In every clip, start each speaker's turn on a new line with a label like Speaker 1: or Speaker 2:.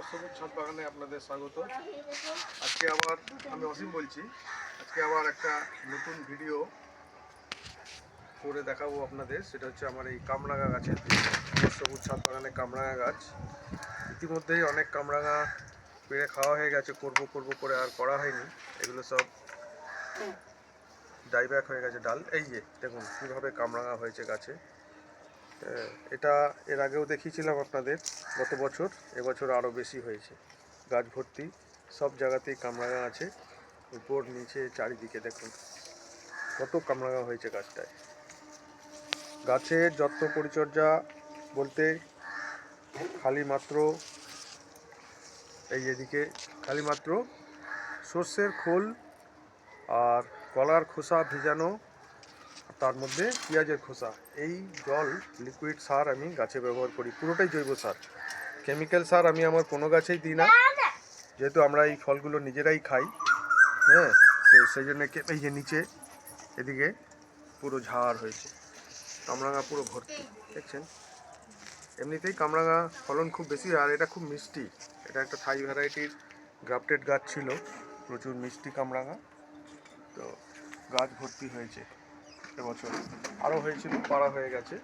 Speaker 1: আমার সবুজ ছাদ বাগানে আপনাদের স্বাগত। আজকে আবার আমি অসীম বলছি। আজকে আবার একটা নতুন ভিডিও করে দেখাবো আপনাদের। সেটা হচ্ছে আমার এই কামরাঙা গাছের ভিডিও। আমার সবুজ ছাদ বাগানে কামরাঙা গাছ ইতিমধ্যেই অনেক কামরাঙা পেড়ে খাওয়া হয়ে গেছে। করব করে আর করা হয়নি। এগুলো সব ডাইব্যাক হয়ে গেছে ডাল। এই যে দেখুন কীভাবে কামরাঙা হয়েছে গাছে। এটা এর আগেও দেখিয়েছিলাম আপনাদের গত বছর। এবছর আরও বেশি হয়েছে। গাছ ভর্তি, সব জায়গাতেই কামরাঙা আছে, উপর নিচে চারিদিকে দেখুন কত কামরাঙা হয়েছে গাছটায়। গাছের যত্ন পরিচর্যা বলতে খালি মাত্র এই এদিকে খালি মাত্র সর্ষের খোল আর কলার খোসা ভিজানো, তার মধ্যে পেঁয়াজের খোসা, এই জল লিকুইড সার আমি গাছে ব্যবহার করি। পুরোটাই জৈব সার, কেমিক্যাল সার আমি আমার কোনো গাছেই দিই না, যেহেতু আমরা এই ফলগুলো নিজেরাই খাই। হ্যাঁ, তো সেই জন্য এই যে নিচে এদিকে পুরো ঝাড় হয়েছে, কামরাঙা পুরো ভর্তি দেখছেন। এমনিতেই কামরাঙা ফলন খুব বেশি, আর এটা খুব মিষ্টি। এটা একটা থাই ভ্যারাইটির গ্রাফটেড গাছ ছিল, প্রচুর মিষ্টি কামরাঙা। তো গাছ ভর্তি হয়েছে এবছর, আরও হয়েছিল, পাড়া হয়ে গেছে।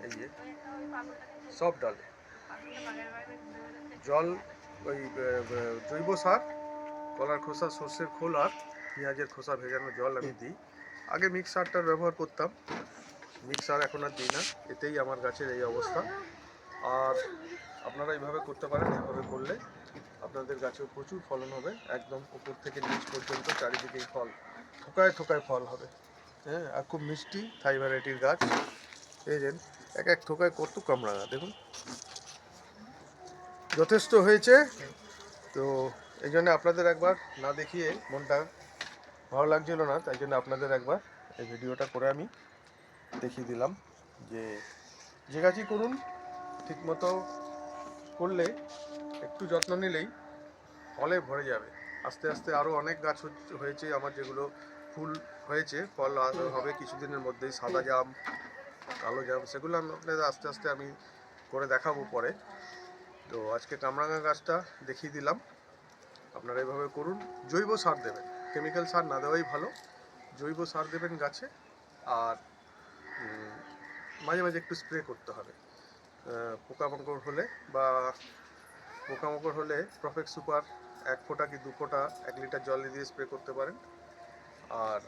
Speaker 1: এই যে সব ডালে জল, ওই জৈব সার, কলার খোসা, সর্ষের খোল আর পেঁয়াজের খোসা ভেজানো জল আমি দিই। আগে মিক্স সারটার ব্যবহার করতাম, মিক্স সার এখন আর দিই না। এতেই আমার গাছের এই অবস্থা। আর আপনারা এইভাবে করতে পারেন। এভাবে করলে আপনাদের গাছেও প্রচুর ফলন হবে, একদম উপর থেকে নিচ পর্যন্ত চারিদিকেই ফল, থোকায় থোকায় ফল হবে। হ্যাঁ, আর খুব মিষ্টি থাই ভ্যারাইটির গাছ। এই যে এক এক থোকায় কত কামরাঙা দেখুন, যথেষ্ট হয়েছে। তো এই জন্য আপনাদের একবার না দেখিয়ে মনটা ভালো লাগছিল না, তাই জন্য আপনাদের একবার এই ভিডিওটা করে আমি দেখিয়ে দিলাম যে যে গাছই করুন ঠিকমতো করলে, একটু যত্ন নিলেই ফলে ভরে যাবে। আস্তে আস্তে আরও অনেক গাছ হয়েছে আমার, যেগুলো ফুল হয়েছে, ফল হবে কিছুদিনের মধ্যেই, সাদা জাম, কালো জাম, সেগুলো আপনাদের আস্তে আস্তে আমি করে দেখাবো পরে। তো আজকে কামরাঙা গাছটা দেখিয়ে দিলাম। আপনারা এভাবে করুন, জৈব সার দেবেন, কেমিক্যাল সার না দেওয়াই ভালো। জৈব সার দেবেন গাছে, আর মাঝে মাঝে একটু স্প্রে করতে হবে। পোকামাকড় হলে প্রফেক্ট সুপার 1 ফোঁটা কি 2 ফোঁটা 1 লিটার জলে দিয়ে স্প্রে করতে পারেন। আর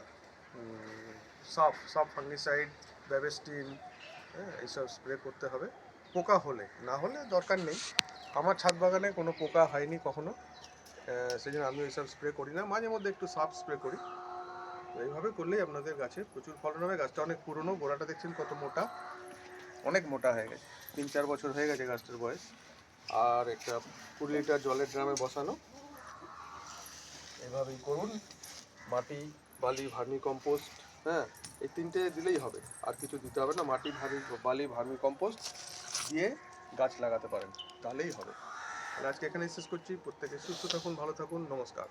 Speaker 1: সব ফাঙ্গিসাইড, ব্যাবেস্টিন, এইসব স্প্রে করতে হবে। পোকা হলে, না হলে দরকার নেই। আমার ছাদ বাগানে কোনো পোকা হয়নি কখনো, সেই জন্য আমি ওইসব স্প্রে করি না। মাঝে মধ্যে একটু সাফ স্প্রে করি। তো এইভাবে করলেই আপনাদের গাছে প্রচুর ফলন হবে। গাছটা অনেক পুরনো, গোড়াটা দেখছেন কত মোটা, অনেক মোটা হয়ে গেছে, 3-4 বছর হয়ে গেছে গাছটার বয়স। আর একটা 20 লিটার জলের ড্রামে বসানো। এভাবেই করুন। মাটি, বালি, ভার্মি কম্পোস্ট, হ্যাঁ, এই 3টে দিলেই হবে, আর কিছু দিতে হবে না। মাটি, বালি, ভার্মি কম্পোস্ট দিয়ে গাছ লাগাতে পারেন, তাহলেই হবে। আজকে এখানেই শেষ করছি। প্রত্যেকে সুস্থ থাকুন, ভালো থাকুন, নমস্কার।